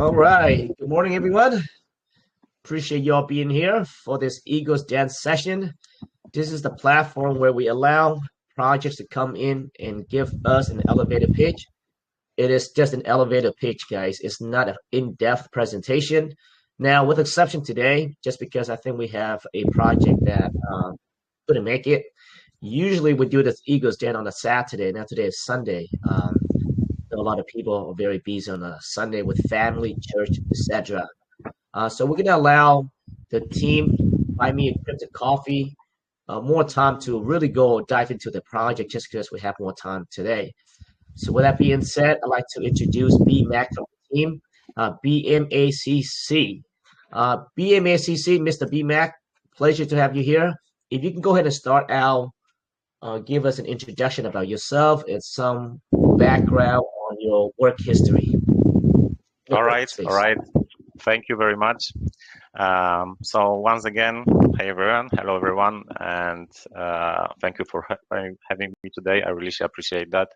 All right. Good morning, everyone. Appreciate you all being here for this Eagles Dance session. This is the platform where we allow projects to come in and give us an elevator pitch. It is just an elevator pitch, guys. It's not an in-depth presentation. Now, with exception today, just because I think we have a project that couldn't make it. Usually we do this Eagles Dance on a Saturday. Now today is Sunday. A lot of people are very busy on a Sunday with family, church, etc. So we're gonna allow the team buy me a crypto coffee, more time to really go dive into the project just because we have more time today. So with that being said, I'd like to introduce BMAC from the team, BMACC. BMACC, Mr. BMAC, pleasure to have you here. If you can go ahead and start out, give us an introduction about yourself and some background on your work history. All right. Thank you very much. So once again, hey everyone, hello everyone, and thank you for having me today. I really appreciate that.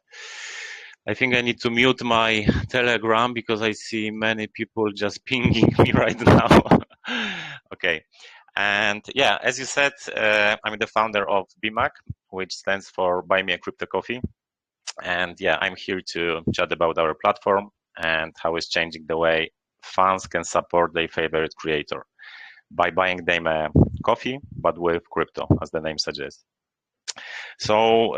I think I need to mute my Telegram because I see many people just pinging me right now. Okay. And yeah, as you said, I'm the founder of BMAC, which stands for Buy Me a Crypto Coffee. And yeah, I'm here to chat about our platform and how it's changing the way fans can support their favorite creator by buying them a coffee, but with crypto, as the name suggests. So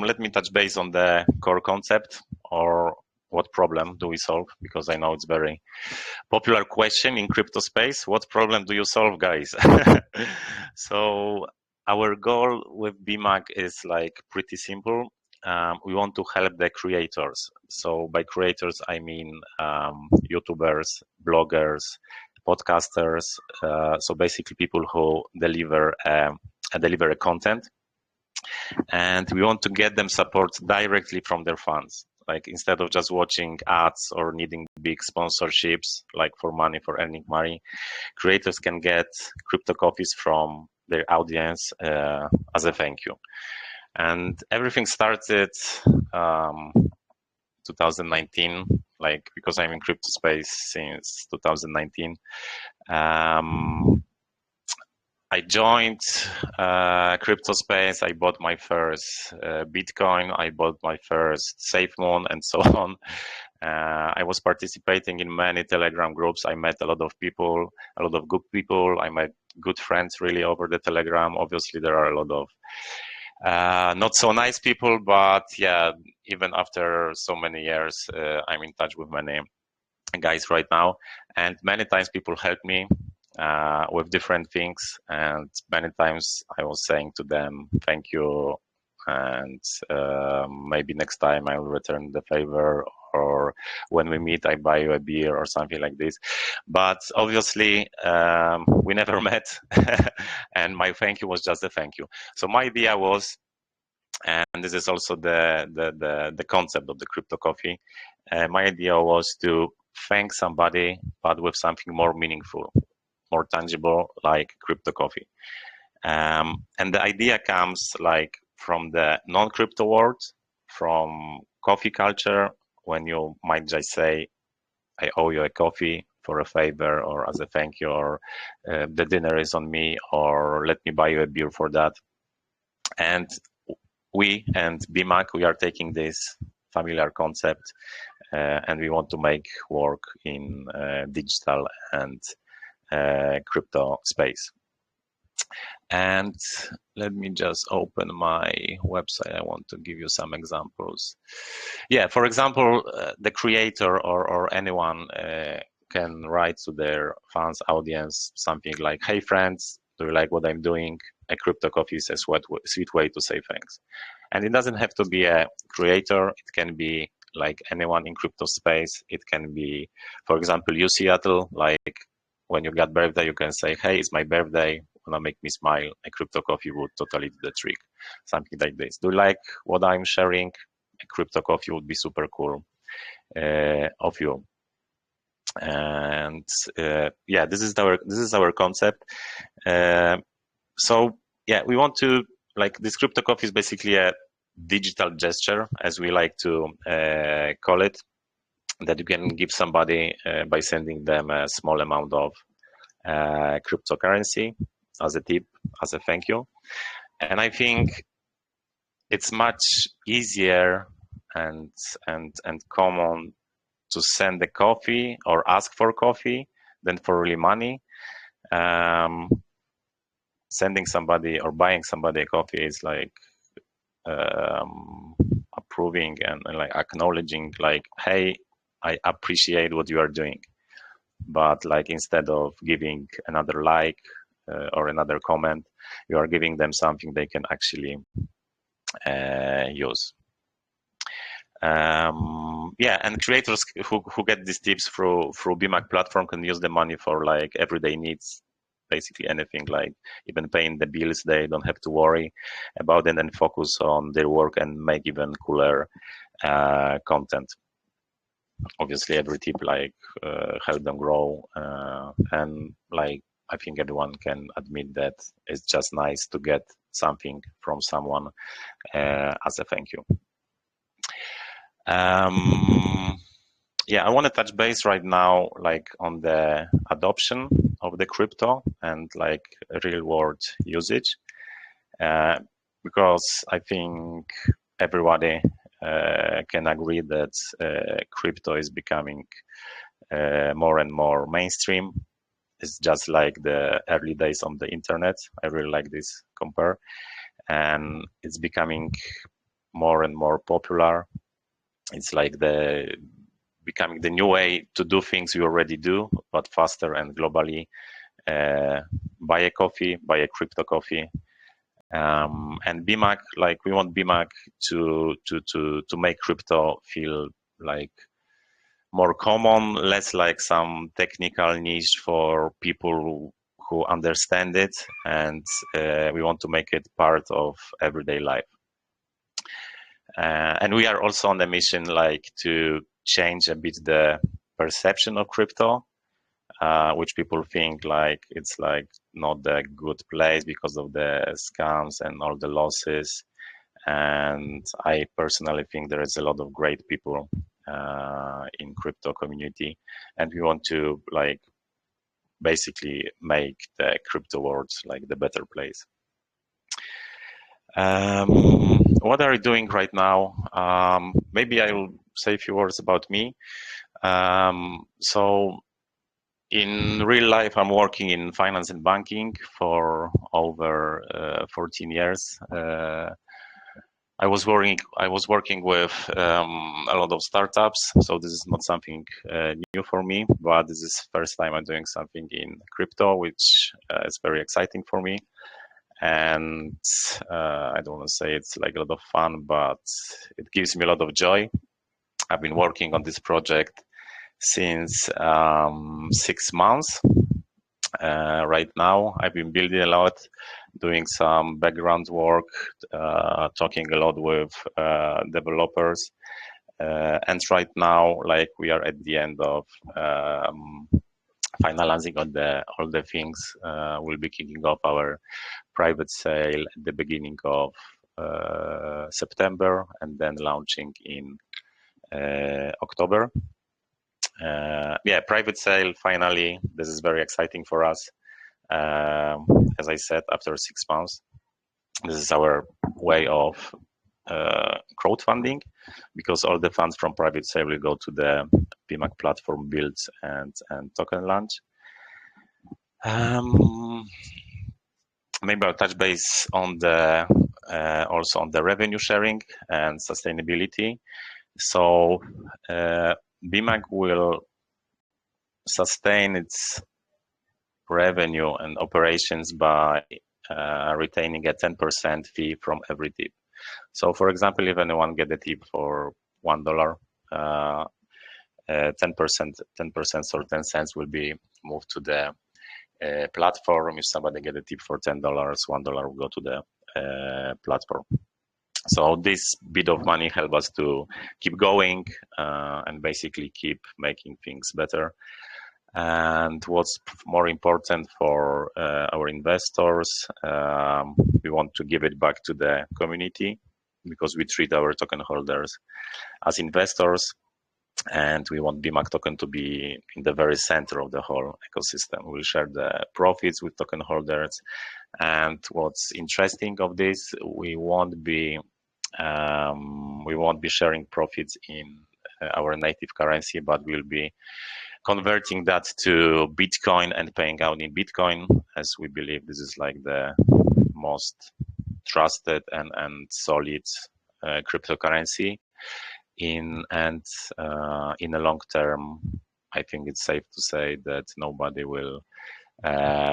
let me touch base on the core concept, or what problem do we solve? Because I know it's very popular question in crypto space. What problem do you solve, guys? So our goal with BMAC is like pretty simple. We want to help the creators. So by creators, I mean YouTubers, bloggers, podcasters. So basically people who deliver a content. And we want to get them support directly from their fans. Like instead of just watching ads or needing big sponsorships, like for earning money, creators can get crypto coffees from their audience as a thank you. And everything started 2019, like because I'm in crypto space since 2019. I joined crypto space. I bought my first Bitcoin. I bought my first SafeMoon and so on. I was participating in many Telegram groups. I met a lot of people, a lot of good people. I met good friends really over the Telegram. Obviously, there are a lot of not so nice people, but yeah, even after so many years, I'm in touch with many guys right now. And many times people help me with different things, and many times I was saying to them, thank you, and maybe next time I will return the favor, or when we meet I buy you a beer or something like this. But obviously we never met and my thank you was just a thank you. So my idea was, and this is also the concept of the crypto coffee, my idea was to thank somebody but with something more meaningful, more tangible, like crypto coffee. And the idea comes like from the non-crypto world, from coffee culture, when you might just say, I owe you a coffee for a favor, or as a thank you, or the dinner is on me, or let me buy you a beer for that. And we and BMAC, we are taking this familiar concept and we want to make work in digital and crypto space. And let me just open my website. I want to give you some examples. Yeah, for example, the creator or anyone can write to their fans audience something like, hey friends, do you like what I'm doing? A crypto coffee is a sweet way to say thanks. And it doesn't have to be a creator. It can be like anyone in crypto space. It can be, for example, you Seattle, like when you got birthday, you can say, hey, it's my birthday, wanna make me smile. A crypto coffee would totally do the trick. Something like this. Do you like what I'm sharing? A crypto coffee would be super cool of you. And yeah, this is our concept. So yeah, we want to, like, this crypto coffee is basically a digital gesture, as we like to call it. that you can give somebody by sending them a small amount of cryptocurrency as a tip, as a thank you. And I think it's much easier and common to send a coffee or ask for coffee than for really money. Sending somebody or buying somebody a coffee is like approving and like acknowledging, like, hey, I appreciate what you are doing. But like, instead of giving another like or another comment, you are giving them something they can actually use. Yeah, and creators who get these tips through BMAC platform can use the money for like everyday needs, basically anything, like even paying the bills. They don't have to worry about it and focus on their work and make even cooler content. Obviously, every tip like help them grow, and like I think everyone can admit that it's just nice to get something from someone as a thank you. Yeah, I want to touch base right now, like on the adoption of the crypto and like real world usage, because I think everybody can agree that crypto is becoming more and more mainstream. It's just like the early days on the internet. I really like this compare, and it's becoming more and more popular. It's like becoming the new way to do things you already do, but faster and globally. Buy a coffee, buy a crypto coffee, and BMAC, like we want BMAC to make crypto feel like more common, less like some technical niche for people who understand it, and we want to make it part of everyday life. And we are also on the mission, like to change a bit the perception of crypto, which people think like it's like not a good place because of the scams and all the losses. And I personally think there is a lot of great people in crypto community, and we want to like basically make the crypto world like the better place. What are you doing right now? Maybe I will say a few words about me. So in real life, I'm working in finance and banking for over 14 years. I was working with a lot of startups, so this is not something new for me, but this is first time I'm doing something in crypto, which is very exciting for me. And I don't want to say it's like a lot of fun, but it gives me a lot of joy. I've been working on this project since 6 months. Right now, I've been building a lot, doing some background work, talking a lot with developers. And right now, like we are at the end of finalizing all the things. We'll be kicking off our private sale at the beginning of September, and then launching in October. Yeah, private sale, finally. This is very exciting for us. As I said, after 6 months, this is our way of crowdfunding, because all the funds from private sale will go to the BMAC platform build and token launch. Maybe I'll touch base on the also on the revenue sharing and sustainability. So BMAC will sustain its revenue and operations by retaining a 10% fee from every tip. So, for example, if anyone get a tip for $1, 10% or 10 cents will be moved to the platform. If somebody get a tip for $10, $1 will go to the platform. So this bit of money help us to keep going and basically keep making things better. And what's more important for our investors, we want to give it back to the community, because we treat our token holders as investors. and we want BMAC token to be in the very center of the whole ecosystem. We'll share the profits with token holders. And what's interesting of this, we won't be sharing profits in our native currency, but we'll be converting that to Bitcoin and paying out in Bitcoin, as we believe this is like the most trusted and solid cryptocurrency. In the long term, I think it's safe to say that nobody will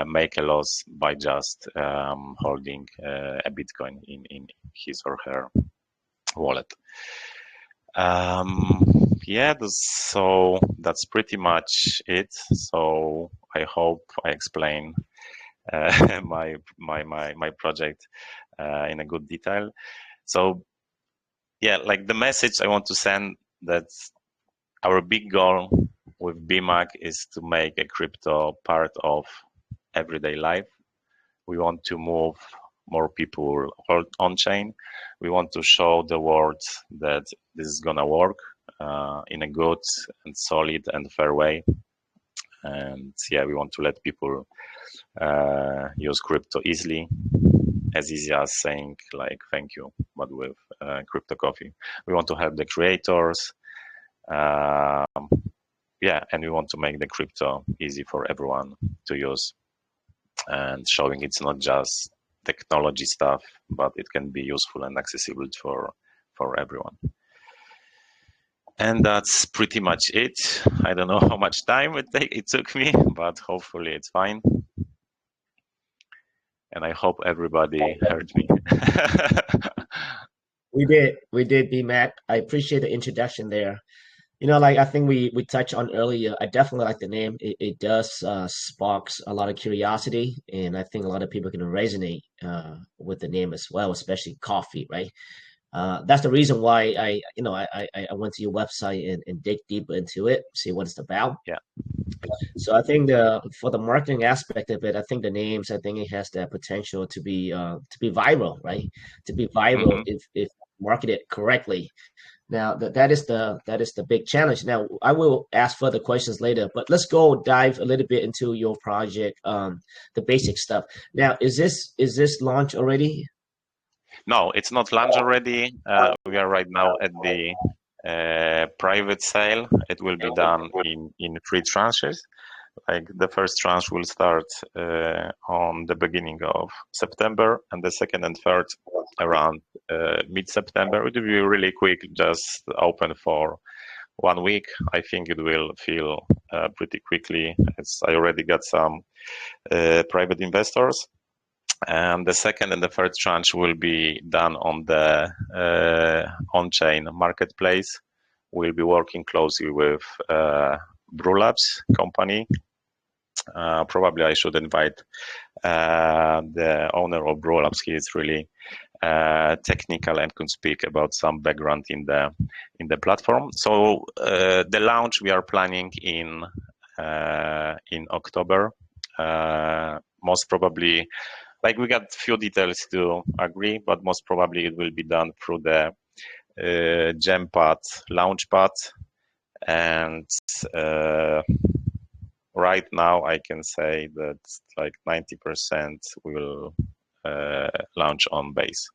make a loss by just holding a Bitcoin in his or her wallet. Yeah, so that's pretty much it. So I hope I explain my project in a good detail. So yeah, like the message I want to send, that our big goal with BMAC is to make a crypto part of everyday life. We want to move more people on chain. We want to show the world that this is gonna work in a good and solid and fair way. And yeah, we want to let people use crypto easily, as easy as saying like thank you, but with crypto coffee. We want to help the creators. Yeah, and we want to make the crypto easy for everyone to use, and showing it's not just technology stuff, but it can be useful and accessible for everyone. And that's pretty much it. I don't know how much time it took me, but hopefully it's fine. And I hope everybody heard me. We did, BMAC. I appreciate the introduction there. You know, like I think we touched on earlier. I definitely like the name. It does sparks a lot of curiosity, and I think a lot of people can resonate with the name as well, especially coffee, right? That's the reason why I went to your website and dig deeper into it, see what it's about. Yeah. So I think for the marketing aspect of it, I think the names, I think it has that potential to be viral, right? To be viral if marketed correctly. Now that is the big challenge. Now I will ask further questions later, but let's go dive a little bit into your project, the basic stuff. Now, is this launched already? No, it's not launched already. We are right now at the private sale. It will be done in 3 tranches. Like the first tranche will start on the beginning of September, and the second and third around mid-September. It will be really quick, just open for 1 week. I think it will fill pretty quickly, as I already got some private investors. And the second and the third tranche will be done on the on-chain marketplace. We'll be working closely with Brewlabs company. Probably I should invite the owner of Brewlabs. He is really technical and can speak about some background in the platform. So the launch we are planning in October. Most probably, like we got few details to agree, but most probably it will be done through the Gempad Launchpad. And right now I can say that like 90% will launch on Base.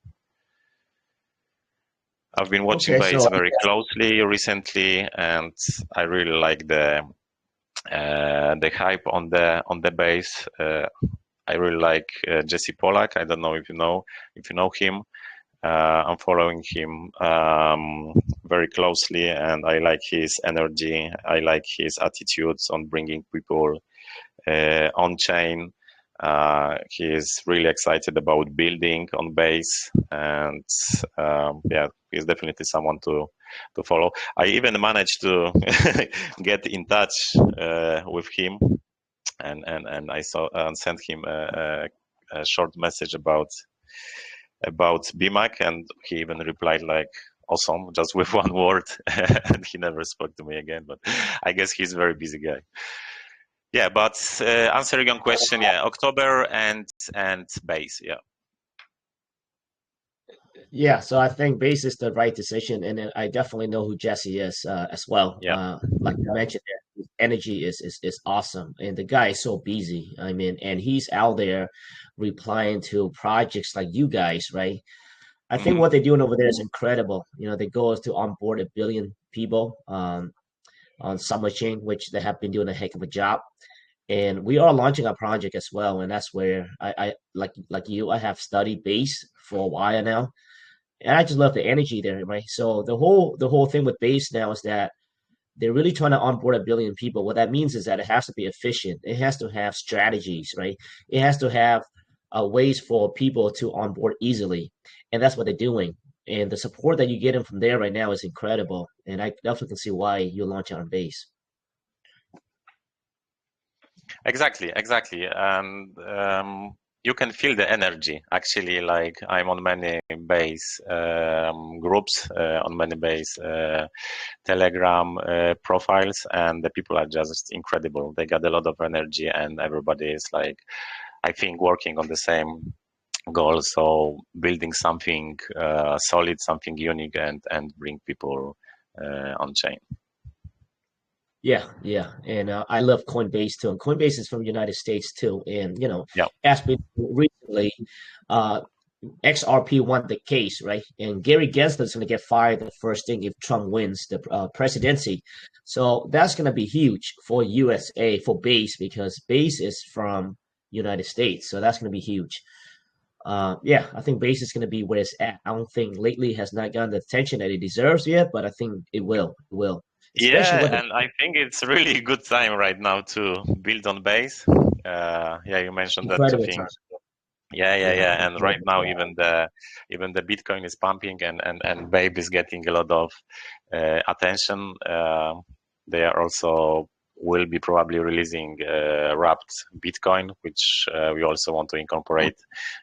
I've been watching Base very closely recently, and I really like the hype on the Base. I really like Jesse Pollack. I don't know if you know him. I'm following him very closely, and I like his energy. I like his attitudes on bringing people on chain. He is really excited about building on Base, and yeah, he's definitely someone to follow. I even managed to get in touch with him, and I sent him a short message about BMAC, and he even replied like awesome, just with 1 word. And he never spoke to me again, but I guess he's a very busy guy. Yeah, but answering your question, yeah, October and Base, yeah. Yeah, so I think base is the right decision, and then I definitely know who Jesse is as well. Yeah. Like you mentioned, his energy is awesome, and the guy is so busy. I mean, and he's out there replying to projects like you guys, right? I think Hmm. what they're doing over there is incredible. You know, the goal is to onboard 1 billion people on Summer Chain, which they have been doing a heck of a job. And we are launching a project as well, and that's where I like you, I have studied base for a while now, and I just love the energy there, right? So the whole thing with base now is that they're really trying to onboard 1 billion people. What that means is that it has to be efficient. It has to have strategies, right? It has to have ways for people to onboard easily, and that's what they're doing. And the support that you're getting from there right now is incredible. And I definitely can see why you launch on base. Exactly, exactly. And you can feel the energy. Actually, like I'm on many base groups, on many base Telegram profiles, and the people are just incredible. They got a lot of energy, and everybody is like, I think, working on the same goal. So building something solid, something unique, and bring people on chain. Yeah, yeah, and I love Coinbase too. And Coinbase is from the United States too. And Yeah. as been recently, uh, XRP won the case, right? And Gary Gensler is going to get fired the first thing if Trump wins the presidency. So that's going to be huge for USA for Base because Base is from United States, so that's going to be huge. Yeah, I think Base is going to be where it's at. I don't think lately has not gotten the attention that it deserves yet, but I think it will. It will, especially with Yeah, the and I think it's really good time right now to build on base. Yeah, you mentioned that two incredible time. things. Yeah, yeah, Yeah, yeah. And right incredible now, time. even the Bitcoin is pumping, and Babe is getting a lot of attention. They are also will be probably releasing wrapped Bitcoin, which we also want to incorporate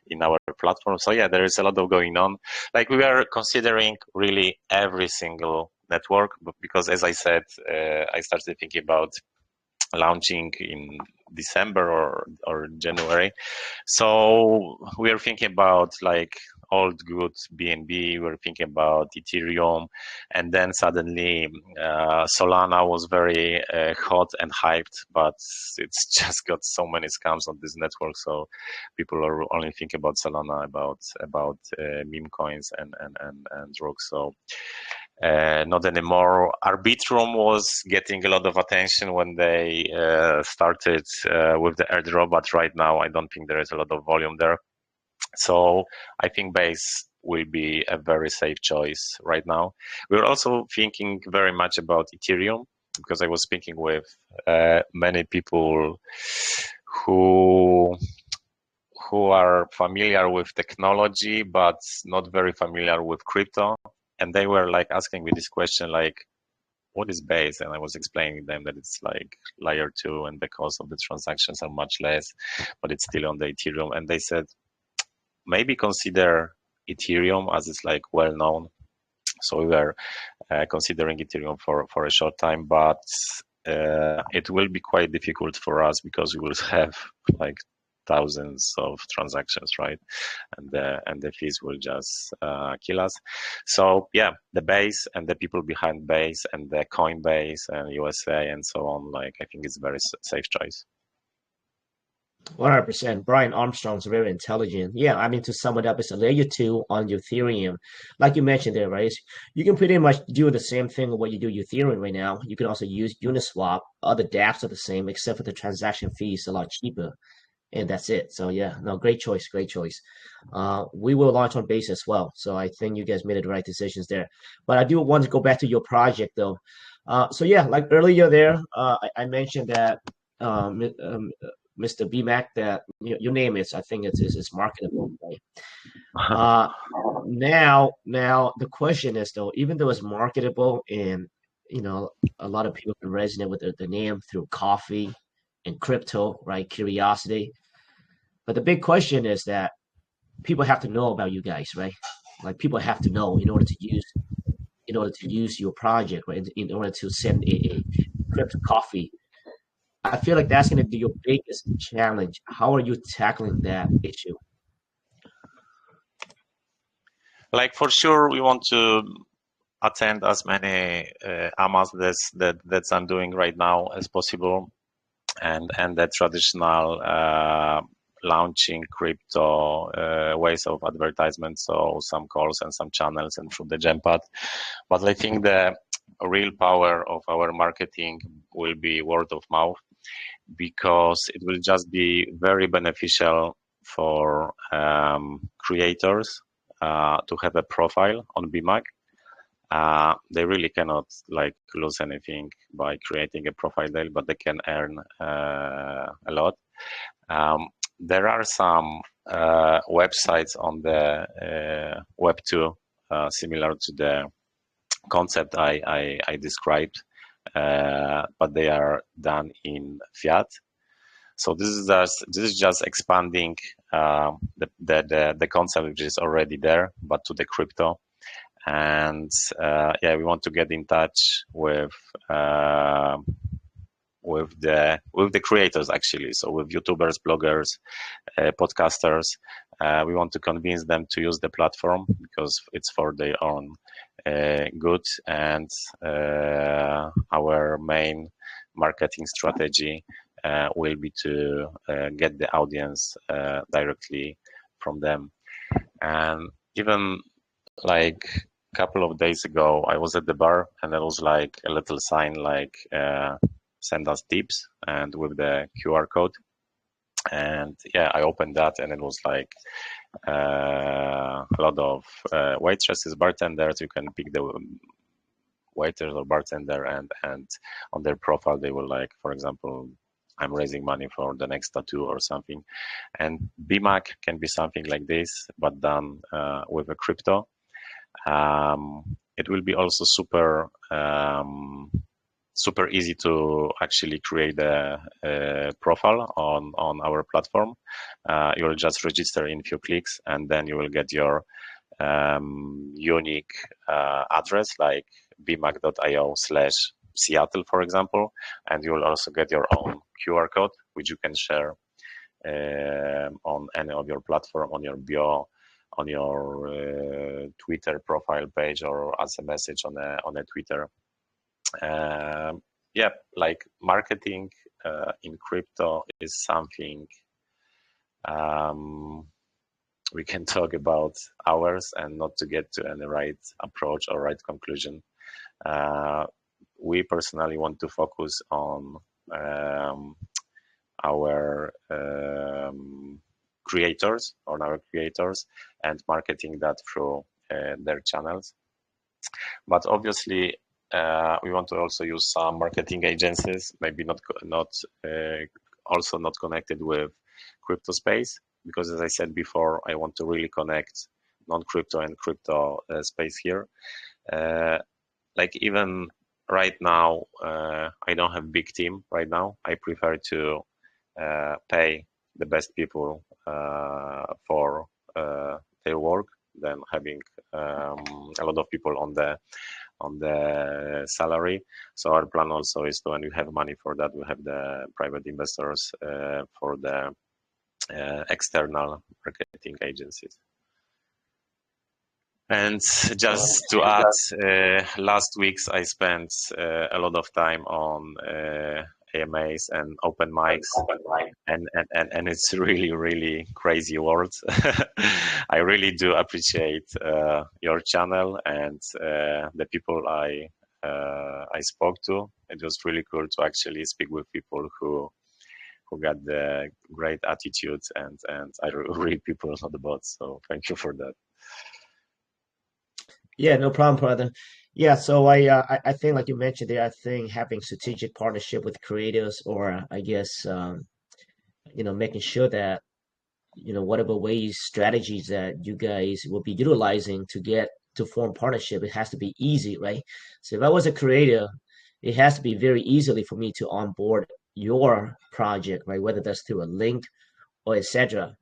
in our platform. So yeah, there is a lot of going on. Like we are considering really every single network, but because as I said, I started thinking about launching in December or January. So we are thinking about like old good BNB, we're thinking about Ethereum, and then suddenly Solana was very hot and hyped, but it's just got so many scams on this network. So people are only thinking about Solana, about meme coins and rocks. So not anymore. Arbitrum was getting a lot of attention when they started with the airdrop, but right now I don't think there is a lot of volume there. So I think Base will be a very safe choice right now. We're also thinking very much about Ethereum because I was speaking with many people who who are familiar with technology but not very familiar with crypto, and they were like asking me this question like, what is Base? And I was explaining them that it's like layer 2 and the cost of the transactions are much less, but it's still on the Ethereum. And they said maybe consider Ethereum as it's like well known. So we were considering Ethereum for a short time, but it will be quite difficult for us because we will have like thousands of transactions, right? And the fees will just kill us. So yeah, the Base and the people behind Base and the Coinbase and USA and so on, like I think it's a very safe choice. 100%. Brian Armstrong's very intelligent. Yeah, I mean, to sum it up, it's a layer two on Ethereum. Like you mentioned there, right? You can pretty much do the same thing with what you do Ethereum right now. You can also use Uniswap. Other dApps are the same, except for the transaction fees a lot cheaper. And that's it. So yeah, no, great choice, great choice. We will launch on base as well. So I think you guys made the right decisions there. But I do want to go back to your project though. So yeah, like earlier there, I mentioned that Mr. BMAC, that your name is, I think it's marketable, right? Uh, now the question is though, even though it's marketable and a lot of people can resonate with the name through coffee and crypto, right? Curiosity. But the big question is that people have to know about you guys, right? Like people have to know in order to use your project, right? In order to send a crypto coffee. I feel like that's going to be your biggest challenge. How are you tackling that issue? Like for sure, we want to attend as many AMAs that I'm doing right now as possible, and the traditional launching crypto ways of advertisement, so some calls and some channels and through the Gempad. But I think the real power of our marketing will be word of mouth, because it will just be very beneficial for creators to have a profile on BMAC. They really cannot like lose anything by creating a profile there, but they can earn a lot. There are some websites on the Web2 similar to the concept I described, but they are done in fiat. So this is just expanding the concept which is already there, but to the crypto. And yeah, we want to get in touch with the creators actually. So with YouTubers, bloggers, podcasters, we want to convince them to use the platform because it's for their own good. And our main marketing strategy will be to get the audience directly from them. And even like a couple of days ago, I was at the bar and there was like a little sign like send us tips and with the QR code. And yeah, I opened that and it was like a lot of waitresses, bartenders. You can pick the waiters or bartender, and on their profile they were like, for example, I'm raising money for the next tattoo or something. And BMAC can be something like this, but done with a crypto. It will be also super super easy to actually create a profile on our platform. You will just register in a few clicks, and then you will get your unique address like bmac.io/Seattle, for example, and you will also get your own QR code, which you can share on any of your platform, on your bio, on your Twitter profile page, or as a message on a Twitter. Yeah, like marketing in crypto is something we can talk about hours and not to get to any right approach or right conclusion. We personally want to focus on our creators, and marketing that through their channels. But obviously, we want to also use some marketing agencies, maybe not also not connected with crypto space, because as I said before, I want to really connect non-crypto and crypto space here. Like even right now, I don't have big team right now. I prefer to pay the best people for their work than having a lot of people on the salary. So our plan also is to, when we have money for that, we have the private investors for the external marketing agencies. And just to add, last weeks I spent a lot of time on AMAs and open mics, and it's really crazy world. I really do appreciate your channel and the people I spoke to. It was really cool to actually speak with people who got the great attitudes and are real people, not the bots. So thank you for that. Yeah, no problem, brother. Yeah, so I think like you mentioned there, I think having strategic partnership with creators, or I guess making sure that whatever ways, strategies that you guys will be utilizing to get to form partnership, it has to be easy, right? So if I was a creator, it has to be very easily for me to onboard your project, right? Whether that's through a link or etc.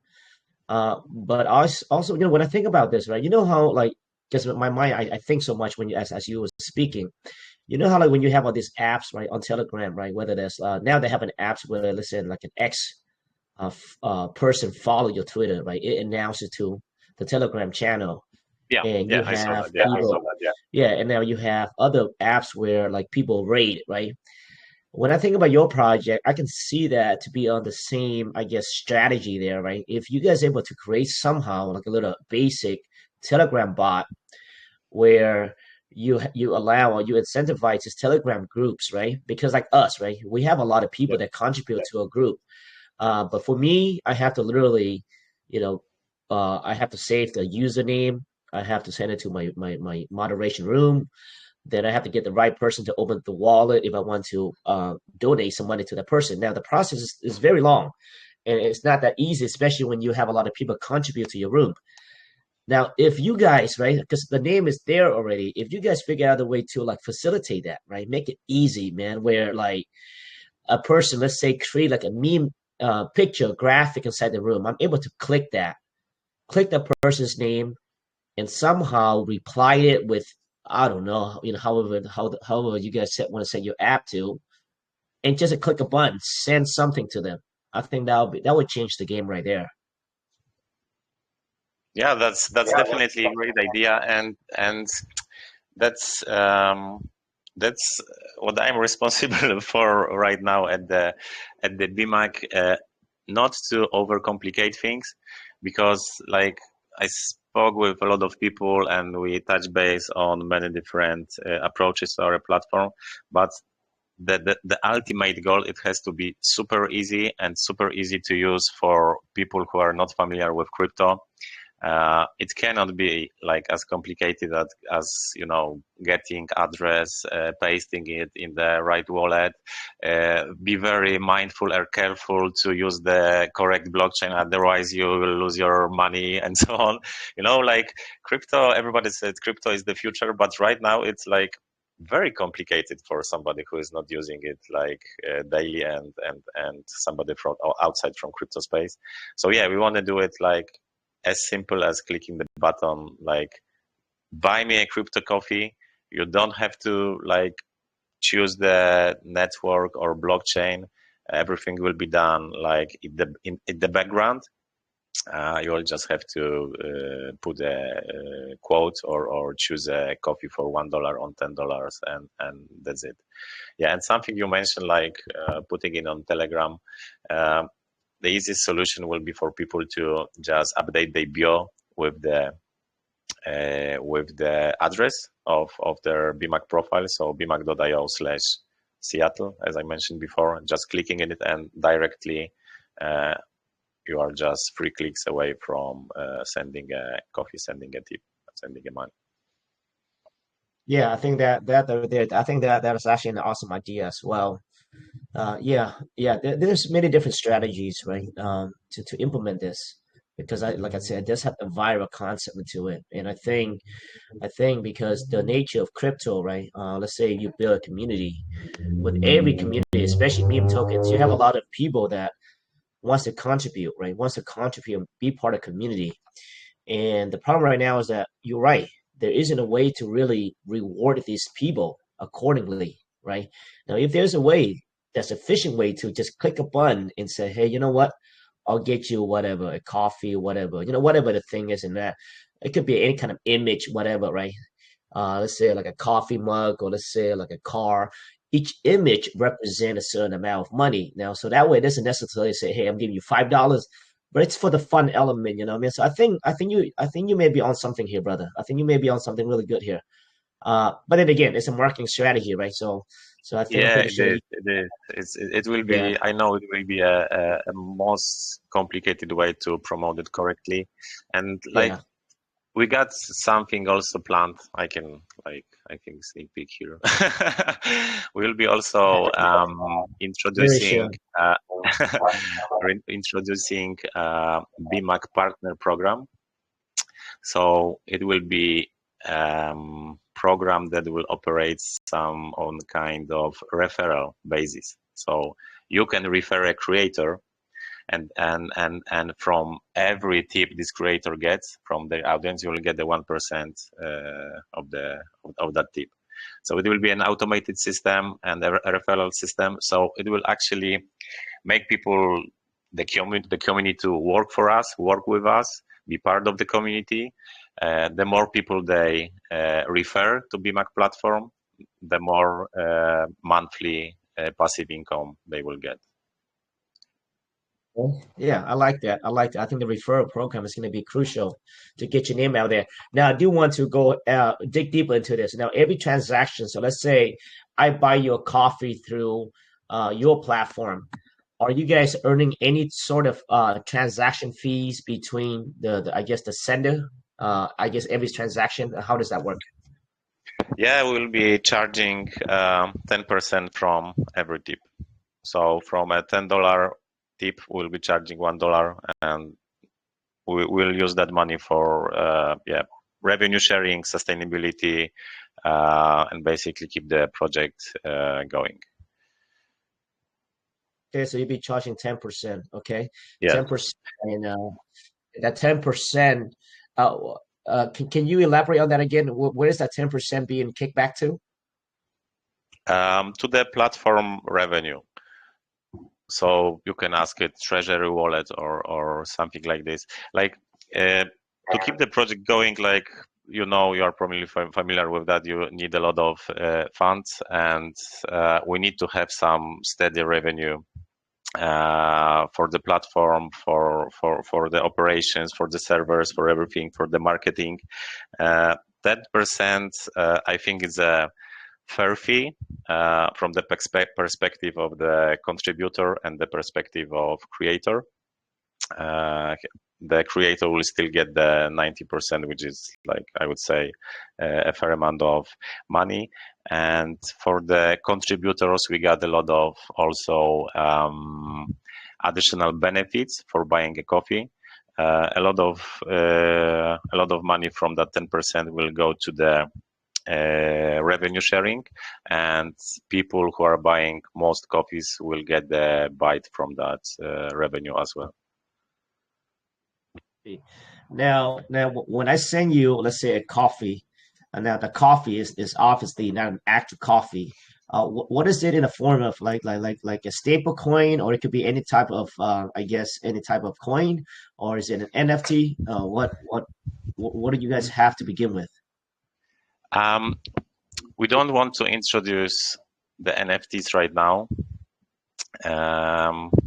But also, when I think about this, right? You know how like, because my mind, I think so much when you as you were speaking. You know how like when you have all these apps, right, on Telegram, right? Whether there's now they have an apps where, let's say, like an X person follow your Twitter, right? It announces to the Telegram channel. and you Yeah, I saw have that. Yeah. people, yeah, and now you have other apps where like people rate, right? When I think about your project, I can see that to be on the same, I guess, strategy there, right? If you guys are able to create somehow like a little basic Telegram bot where you allow or you incentivize these Telegram groups, right? Because like us, right, we have a lot of people Yeah. that contribute to a group. But for me, I have to literally, you know, I have to save the username. I have to send it to my moderation room. Then I have to get the right person to open the wallet if I want to donate some money to that person. Now the process is very long, and it's not that easy, especially when you have a lot of people contribute to your room. Now, if you guys, right, because the name is there already, if you guys figure out a way to like facilitate that, right, make it easy, man, where like a person, let's say, create like a meme picture graphic inside the room, I'm able to click the person's name, and somehow reply it with, I don't know, however you guys want to set your app to, and just click a button, send something to them. I think that would change the game right there. Yeah, that's definitely a great idea, and that's that's what I'm responsible for right now at the BMAC. Not to overcomplicate things, because like I spoke with a lot of people and we touch base on many different approaches to our platform, but the ultimate goal, it has to be super easy and super easy to use for people who are not familiar with crypto. It cannot be like as complicated as getting address, pasting it in the right wallet. Be very mindful and careful to use the correct blockchain, otherwise you will lose your money and so on. Like crypto, everybody said crypto is the future, but right now it's like very complicated for somebody who is not using it like daily, and somebody from outside from crypto space. So yeah, we want to do it like as simple as clicking the button like buy me a crypto coffee. You don't have to like choose the network or blockchain. Everything will be done like in the background. You will just have to put a quote, or choose a coffee for $1 on $10, and that's it. Yeah, and something you mentioned like putting it on Telegram. um, the easiest solution will be for people to just update their bio with the address of their BMAC profile. So bmac.io/Seattle, as I mentioned before, just clicking in it, and directly uh, you are just 3 clicks away from sending a coffee, sending a tip, sending a money. Yeah, I think I think that is actually an awesome idea as well. Yeah. There's many different strategies, right? To implement this, because like I said, it does have a viral concept to it, and I think because the nature of crypto, right? Let's say you build a community. With every community, especially meme tokens, you have a lot of people that wants to contribute, right? Wants to contribute and be part of community. And the problem right now is that you're right. There isn't a way to really reward these people accordingly, right? Now, if there's a way, that's an efficient way to just click a button and say, hey, you know what? I'll get you whatever, a coffee, whatever, whatever the thing is in that. It could be any kind of image, whatever, right? Let's say like a coffee mug, or let's say like a car. Each image represents a certain amount of money now, so that way it doesn't necessarily say, "Hey, I'm giving you $5," but it's for the fun element, you know what I mean? So I think you may be on something here, brother. I think you may be on something really good here. But then again, it's a marketing strategy, right? So I think I'm Yeah, pretty it sure that is. It is. It will yeah, be. I know it will be a most complicated way to promote it correctly, and like yeah, we got something also planned. I can sneak peek here. We'll be also very sure. introducing introducing BMAC partner program. So it will be program that will operate some on kind of referral basis. So you can refer a creator, and from every tip this creator gets from the audience, you will get the 1% of that tip. So it will be an automated system and a referral system. So it will actually make people, the community, to work for us, work with us, be part of the community. The more people they refer to BMAC platform, the more monthly passive income they will get. Yeah, I like that. I like that. I think the referral program is going to be crucial to get your name out there. Now, I do want to go dig deeper into this. Now, every transaction, so let's say I buy you a coffee through your platform. Are you guys earning any sort of transaction fees between I guess the sender? I guess every transaction. How does that work? Yeah, we'll be charging 10% from every tip. So from a $10 tip, we'll be charging $1, and we'll use that money for revenue sharing, sustainability, and basically keep the project going. Okay, so you'll be charging 10%. Okay, Yeah. 10%, and that 10%. Can you elaborate on that again? Where is that 10% being kicked back to? To the platform revenue. So you can ask it treasury wallet or something like this. Like to keep the project going, like you are probably familiar with that. You need a lot of funds, and we need to have some steady revenue for the platform, for the operations, for the servers, for everything, for the marketing. 10%, I think, is a fair fee from the perspective of the contributor and the perspective of creator. The creator will still get the 90%, which is, like, I would say, a fair amount of money. And for the contributors, we got a lot of also additional benefits for buying a coffee. A lot of money from that 10% will go to the revenue sharing, and people who are buying most coffees will get the bite from that revenue as well. Now, when I send you, let's say, a coffee, and now the coffee is obviously not an actual coffee. What is it in the form of, like a stable coin, or it could be any type of, I guess, any type of coin, or is it an NFT? What do you guys have to begin with? We don't want to introduce the NFTs right now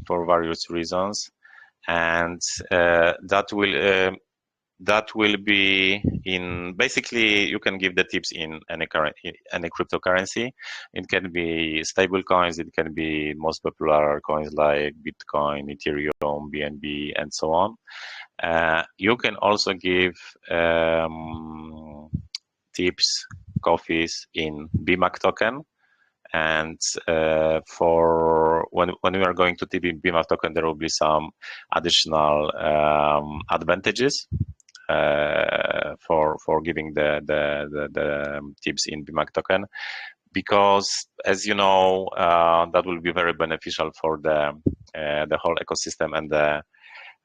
for various reasons, and that will be in, basically, you can give the tips in any cryptocurrency. It can be stable coins, it can be most popular coins like Bitcoin, Ethereum, BNB, and so on. You can also give tips, coffees in BMAC token. And for when we are going to tip in BMAC token, there will be some additional advantages for giving the tips in BMAC token, because, as you know, that will be very beneficial for the whole ecosystem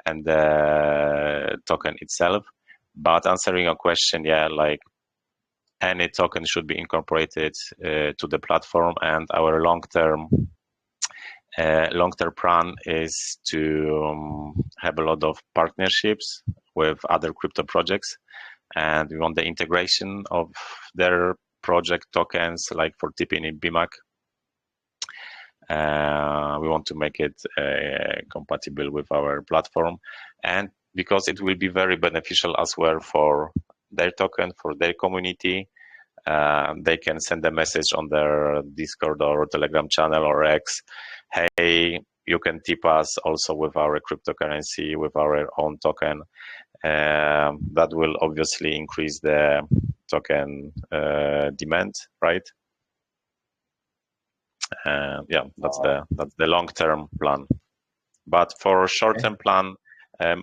and the token itself. But answering your question, yeah, like any token should be incorporated to the platform, and our long-term plan is to have a lot of partnerships with other crypto projects, and we want the integration of their project tokens, like for tipping in BMAC. We want to make it compatible with our platform, and because it will be very beneficial as well for their token, for their community. They can send a message on their Discord or Telegram channel or X. Hey, you can tip us also with our cryptocurrency, with our own token. That will obviously increase the token demand, right? Yeah, that's the long-term plan. But for short-term plan,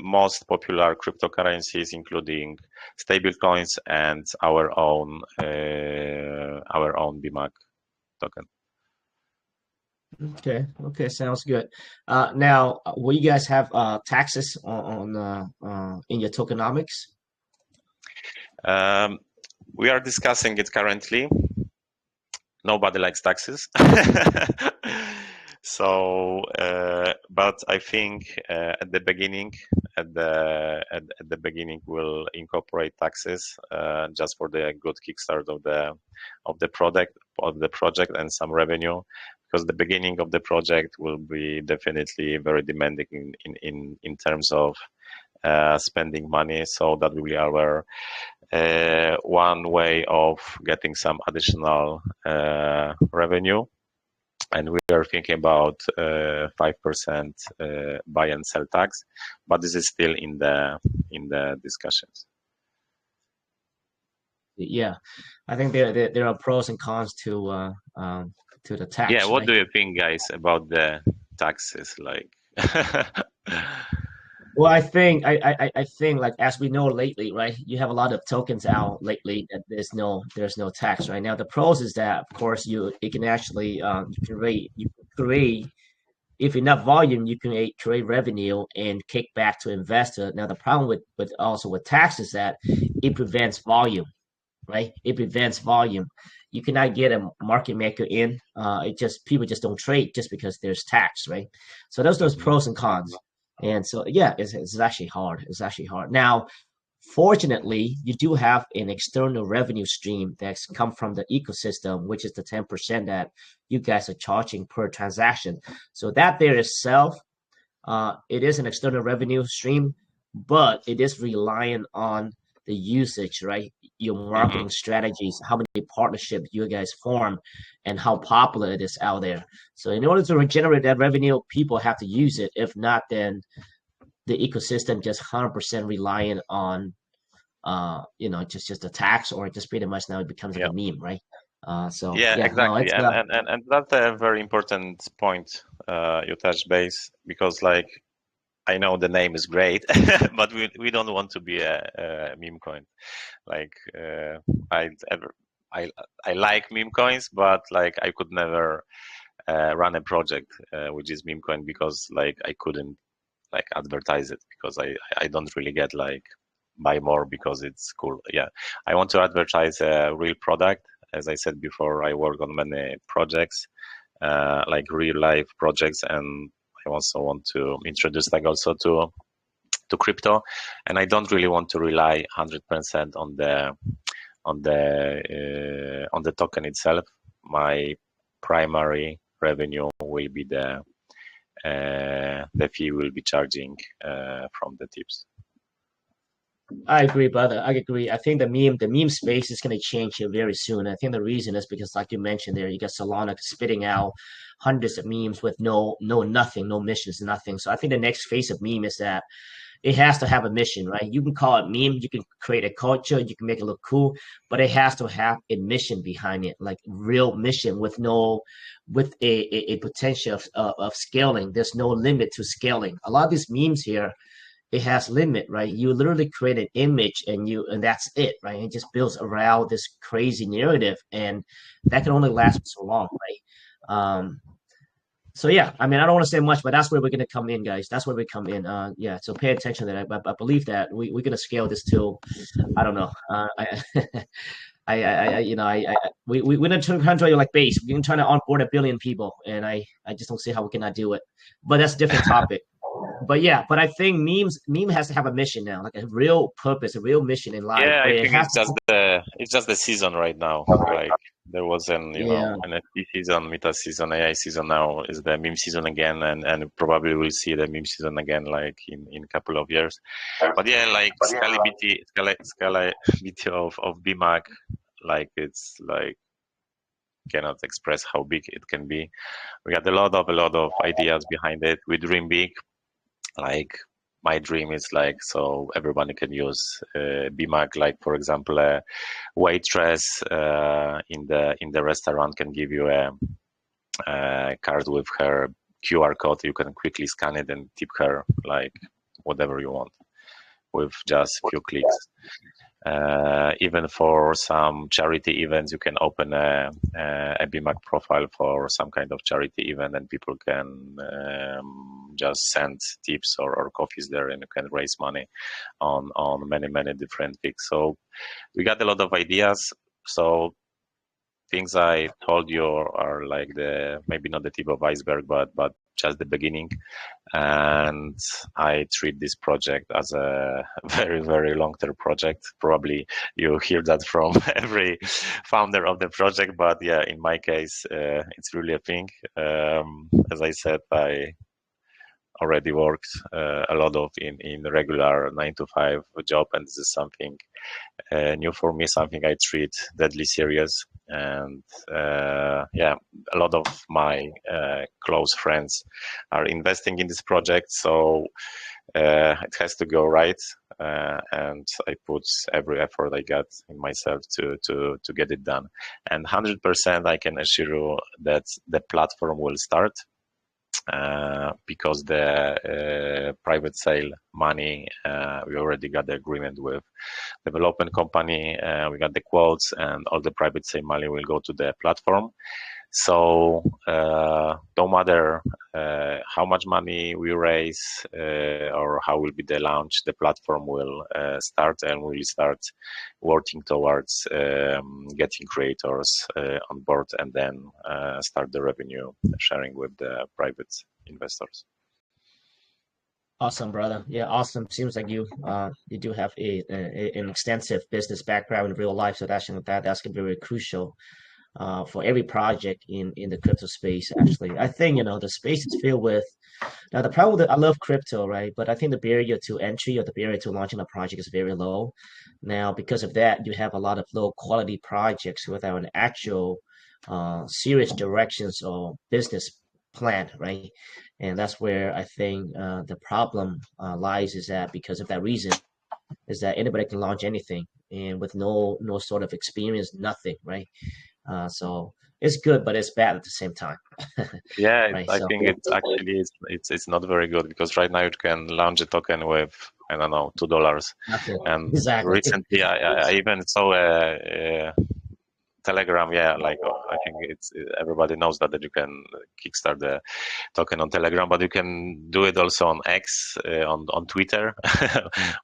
most popular cryptocurrencies, including stable coins and our own BMAC token. Okay, sounds good. Now, will you guys have taxes on in your tokenomics? We are discussing it currently. Nobody likes taxes. So, but I think at the beginning, at the beginning will incorporate taxes just for the good kickstart of the project and some revenue, because the beginning of the project will be definitely very demanding in terms of spending money. So that will be our one way of getting some additional revenue. And we are thinking about 5% buy and sell tax, but this is still in the discussions. Yeah, I think there are pros and cons to the tax. Yeah, what right? do you think, guys, about the taxes? Like, Well, I think like as we know lately, right? You have a lot of tokens out lately that there's no tax right now. The pros is that of course you can actually you can create if enough volume you can create revenue and kick back to investor. Now the problem with also with tax is that it prevents volume, right? It prevents volume. You cannot get a market maker in. It just people just don't trade just because there's tax, right? So those pros and cons. And so yeah, it's actually hard. It's actually hard. Now, fortunately, you do have an external revenue stream that's come from the ecosystem, which is the 10% that you guys are charging per transaction. So that there itself, it is an external revenue stream, but it is reliant on the usage, right? Your marketing strategies, how many partnerships you guys form, and how popular it is out there. So in order to generate that revenue, people have to use it. If not, then the ecosystem just 100% reliant on just a tax, or just pretty much now it becomes like Yeah. a meme, right? So Yeah, yeah, no, exactly. it's And that's a very important point you touch base, because like I know the name is great, but we don't want to be a meme coin. Like I ever I like meme coins, but like I could never run a project which is meme coin, because like I couldn't like advertise it, because I don't really get like buy more because it's cool. Yeah, I want to advertise a real product. As I said before, I work on many projects, like real life projects, and I also want to introduce like also to crypto, and I don't really want to rely 100% on the token itself. My primary revenue will be the fee we'll be charging from the tips. I agree, brother. I agree. I think the meme space is going to change here very soon. I think the reason is because, like you mentioned, there you got Solana spitting out hundreds of memes with nothing, no missions, nothing. So I think the next phase of meme is that it has to have a mission, right? You can call it meme, you can create a culture, you can make it look cool, but it has to have a mission behind it, like real mission with a potential of scaling. There's no limit to scaling. A lot of these memes here, it has limit, right? You literally create an image and that's it, right? It just builds around this crazy narrative, and that can only last so long, right? So yeah, I mean, I don't want to say much, but that's where we're gonna come in, guys. That's where we come in. Yeah, so pay attention to that. I believe that we're gonna scale this to, I don't know. We're not trying to like base. We're trying to onboard 1 billion people, and I just don't see how we cannot do it. But that's a different topic. But yeah, but I think meme has to have a mission now, like a real purpose, a real mission in life. Yeah, But I it think has it's just the season right now. Like there was an yeah. NFT season, meta season, AI season. Now is the meme season again, and probably we'll see the meme season again like in a couple of years. But yeah, like scalability of BMAC, like it's like cannot express how big it can be. We got a lot of ideas behind it. We dream big. Like my dream is like so everybody can use BMAC. Like for example, a waitress in the restaurant can give you a card with her QR code. You can quickly scan it and tip her like whatever you want with just a few clicks. Even for some charity events, you can open a BMAC profile for some kind of charity event, and people can just send tips or coffees there, and you can raise money on many different things. So we got a lot of ideas. So things I told you are like maybe not the tip of iceberg, but just the beginning, and I treat this project as a very, very long-term project. Probably you hear that from every founder of the project, but yeah, in my case, it's really a thing. As I said, I already worked a lot of in regular 9 to 5 job, and this is something new for me, something I treat deadly serious. And yeah, a lot of my close friends are investing in this project, so it has to go right. And I put every effort I got in myself to get it done. And 100% I can assure you that the platform will start. Because the private sale money, we already got the agreement with development company. We got the quotes, and all the private sale money will go to the platform. So no matter how much money we raise or how will be the launch, the platform will start, and we will start working towards getting creators on board, and then start the revenue sharing with the private investors. Awesome, brother. Yeah, awesome. Seems like you do have an extensive business background in real life, so that's that's gonna be very crucial for every project in the crypto space. Actually, I think the space is filled with. Now the problem that I love crypto, right? But I think the barrier to entry or the barrier to launching a project is very low. Now because of that, you have a lot of low quality projects without an actual serious directions or business plan, right? And that's where I think the problem lies, is that because of that reason, is that anybody can launch anything and with no sort of experience, nothing, right? So it's good, but it's bad at the same time. Yeah, Right. I So think it actually is. It's not very good because right now you can launch a token with, I don't know, $2. nothing. And Exactly. recently, I even saw a Telegram. Yeah, like I think it's everybody knows that you can kickstart the token on Telegram, but you can do it also on X, on Twitter.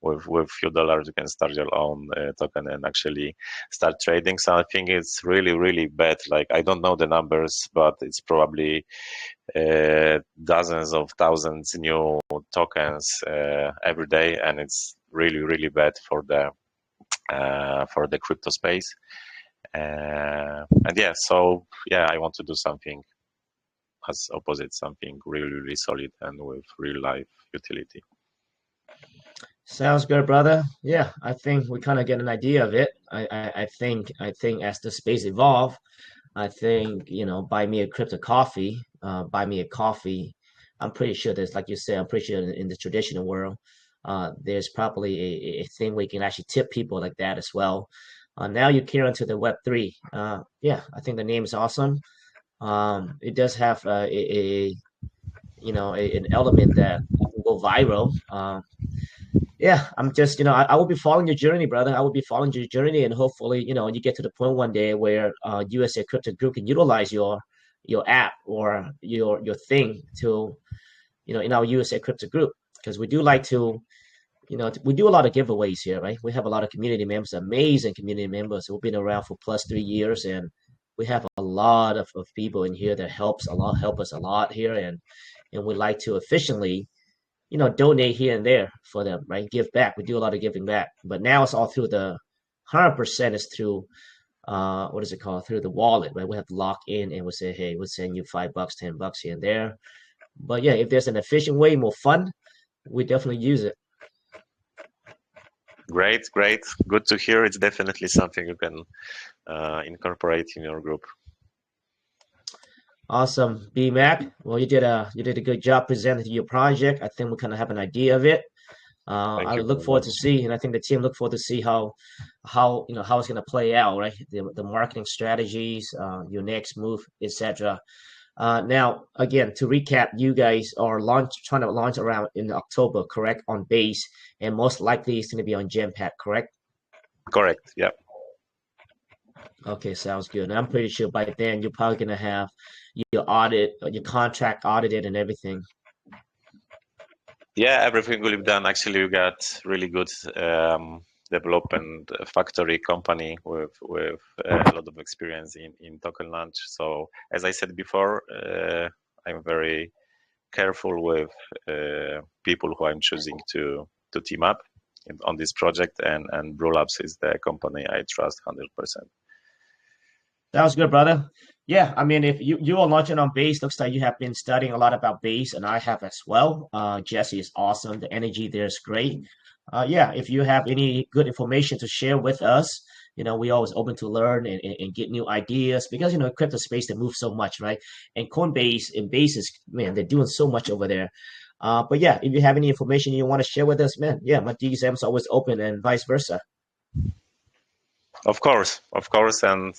With few dollars, you can start your own token and actually start trading. So I think it's really, really bad. Like I don't know the numbers, but it's probably dozens of thousands new tokens every day, and it's really, really bad for the crypto space. And yeah, so yeah, I want to do something as opposite, something really, really solid and with real life utility. Sounds good, brother. Yeah, I think we kind of get an idea of it. I think as the space evolve, I think buy me a crypto coffee, buy me a coffee. I'm pretty sure there's, like you said, I'm pretty sure in the traditional world, there's probably a thing where you can actually tip people like that as well. Now you carry into the Web3. Yeah, I think the name is awesome. It does have an element that you can go viral. Yeah, I'm just, I will be following your journey, brother. I will be following your journey, and hopefully, you get to the point one day where USA Crypto Group can utilize your app or your thing to, in our USA Crypto Group, because we do like to, we do a lot of giveaways here, right? We have a lot of community members, amazing community members who've been around for plus 3 years, and we have a lot of people in here that help us a lot here, and we like to efficiently donate here and there for them, right? Give back. We do a lot of giving back, but now it's all through the 100% is through what is it called? Through the wallet, right? We have to lock in and we say, hey, we'll send you $5, $10 here and there. But yeah, if there's an efficient way, more fun, we definitely use it. Great, great, good to hear. It's definitely something you can incorporate in your group. Awesome, B Mac. Well, you did a good job presenting your project. I think we kind of have an idea of it. Thank I you look very forward much. to see, and I think the team look forward to see how how it's going to play out, right? The marketing strategies, your next move, etc. Now, again, to recap, you guys are trying to launch around in October, correct? On base, and most likely it's going to be on Genpact, correct? Correct. Yeah. Okay, sounds good. And I'm pretty sure by then you're probably going to have your contract audited and everything. Yeah, everything will be done. Actually, we got really good development factory company with a lot of experience in token launch. So as I said before, I'm very careful with people who I'm choosing to team up on this project, and Brew Labs is the company I trust 100%. Sounds good, brother. Yeah, I mean, if you are launching on base, looks like you have been studying a lot about base, and I have as well. Jesse is awesome. The energy there is great. Yeah, if you have any good information to share with us, we always open to learn and get new ideas because crypto space they move so much, right? And Coinbase and Basis, man, they're doing so much over there. But yeah, if you have any information you want to share with us, man, yeah, my DM's always open and vice versa. Of course, and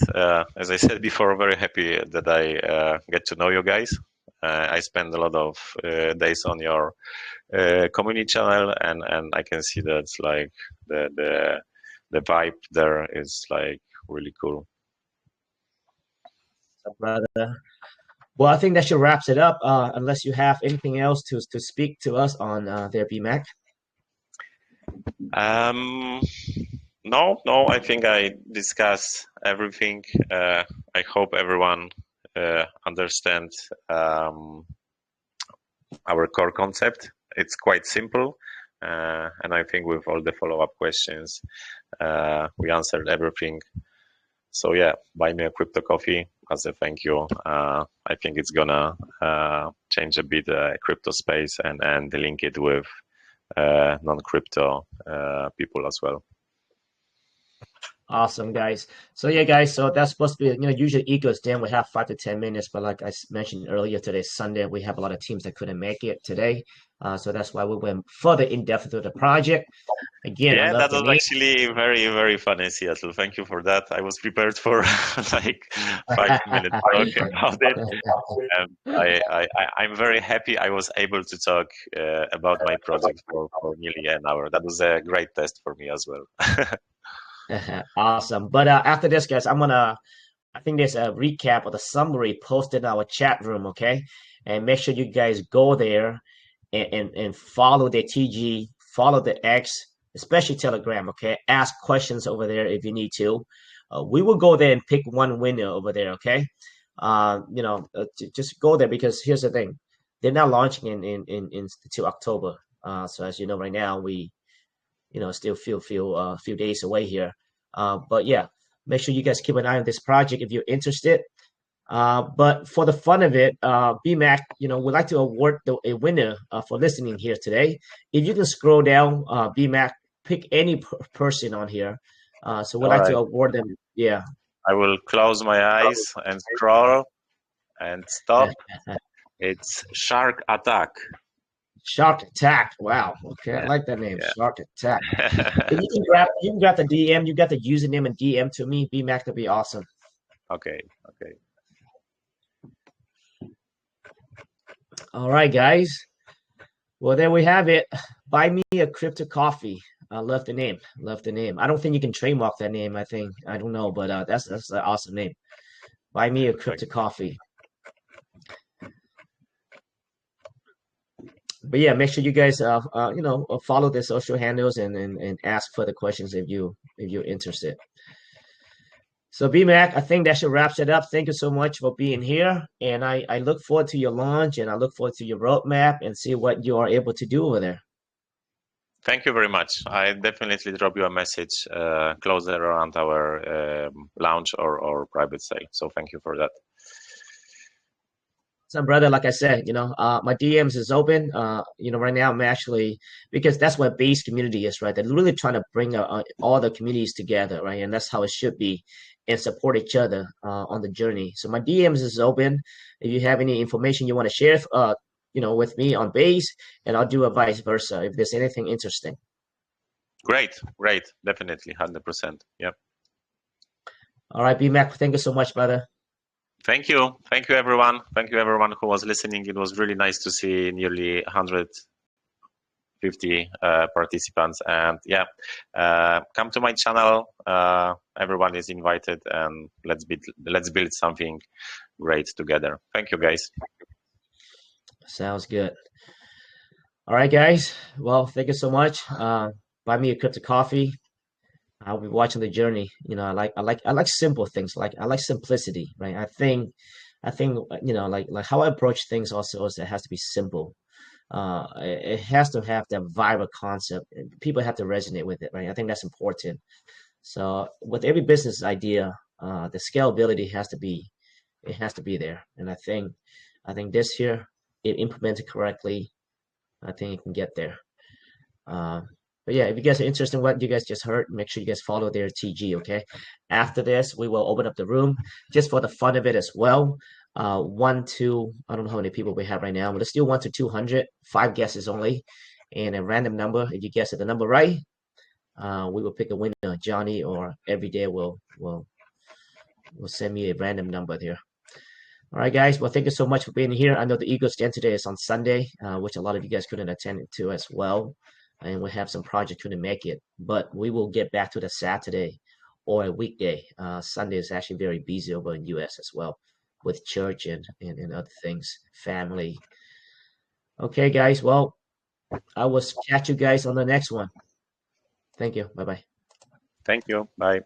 as I said before, very happy that I get to know you guys. I spend a lot of days on your community channel, and I can see that like the vibe there is like really cool. So, brother. Well, I think that should wraps it up. Unless you have anything else to speak to us on there, BMAC. No, I think I discussed everything. I hope everyone understands our core concept. It's quite simple, and I think with all the follow-up questions, we answered everything. So yeah, buy me a crypto coffee as a thank you. I think it's gonna change a bit crypto space and link it with non-crypto people as well. Awesome, guys. So yeah, guys. So that's supposed to be, usually Eagles Den we have 5 to 10 minutes, but like I mentioned earlier, today's Sunday. We have a lot of teams that couldn't make it today, so that's why we went further in depth into the project. Again, I Yeah, love that the was name. actually very, very funny, Seattle. Thank you for that. I was prepared for like 5 minutes talk about it. And I'm very happy I was able to talk about my project for nearly an hour. That was a great test for me as well. Awesome. But after this, guys, I think there's a recap or the summary posted in our chat room, okay? And make sure you guys go there and follow the TG, follow the X, especially Telegram, okay? Ask questions over there if you need to. We will go there and pick one winner over there, okay? Just go there because here's the thing. They're not launching in until October. So as you know, right now we still few days away here. But yeah, make sure you guys keep an eye on this project if you're interested. But for the fun of it, BMAC, we'd like to award a winner for listening here today. If you can scroll down, BMAC, pick any person on here. So we'd All like right. to award them. Yeah. I will close my eyes and scroll and stop. It's Shark Attack. Shark Attack. Wow. Okay, I like that name, Yeah. Shark Attack. If you can grab the DM, you got the username and DM to me, BMAC, that'd be awesome. Okay. All right, guys. Well, there we have it. Buy me a crypto coffee. I love the name. Love the name. I don't think you can trademark that name. I don't know, but that's an awesome name. Buy me a crypto coffee. But yeah, make sure you guys follow the social handles and ask further questions if you're interested. So BMAC, I think that should wraps it up. Thank you so much for being here. And I look forward to your launch and I look forward to your roadmap and see what you are able to do over there. Thank you very much. I definitely drop you a message closer around our launch or private sale. So thank you for that. So, brother, like I said, my DMs is open. Right now I'm actually because that's what base community is, right? They're really trying to bring all the communities together, right? And that's how it should be, and support each other on the journey. So my DMs is open. If you have any information you want to share, with me on base, and I'll do a vice versa if there's anything interesting. Great, definitely, 100%. Yep. All right, BMAC, thank you so much, brother. Thank you, everyone. Thank you, everyone who was listening. It was really nice to see nearly 150 participants. And yeah, come to my channel. Everyone is invited, and let's build something great together. Thank you, guys. Sounds good. All right, guys. Well, thank you so much. Buy me a cup of coffee. I'll be watching the journey. I like simple things. I like simplicity, right? I think I think like how I approach things also is it has to be simple. It has to have that viral concept. People have to resonate with it, right? I think that's important. So with every business idea, the scalability has to be there. And I think this here, if implemented correctly, I think it can get there. Uh, but yeah, if you guys are interested in what you guys just heard, make sure you guys follow their TG, okay? After this, we will open up the room just for the fun of it as well. One to, I don't know how many people we have right now, but let's do 1 to 200, 5 guesses only, and a random number. If you guess the number right, we will pick a winner, Johnny, or every day will send me a random number here. All right, guys. Well, thank you so much for being here. I know the Eagles Gen today is on Sunday, which a lot of you guys couldn't attend to as well. And we have some project couldn't make it, but we will get back to the Saturday or a weekday. Sunday is actually very busy over in US as well with church and other things, family. Okay, guys. Well, I will catch you guys on the next one. Thank you. Bye bye. Thank you. Bye.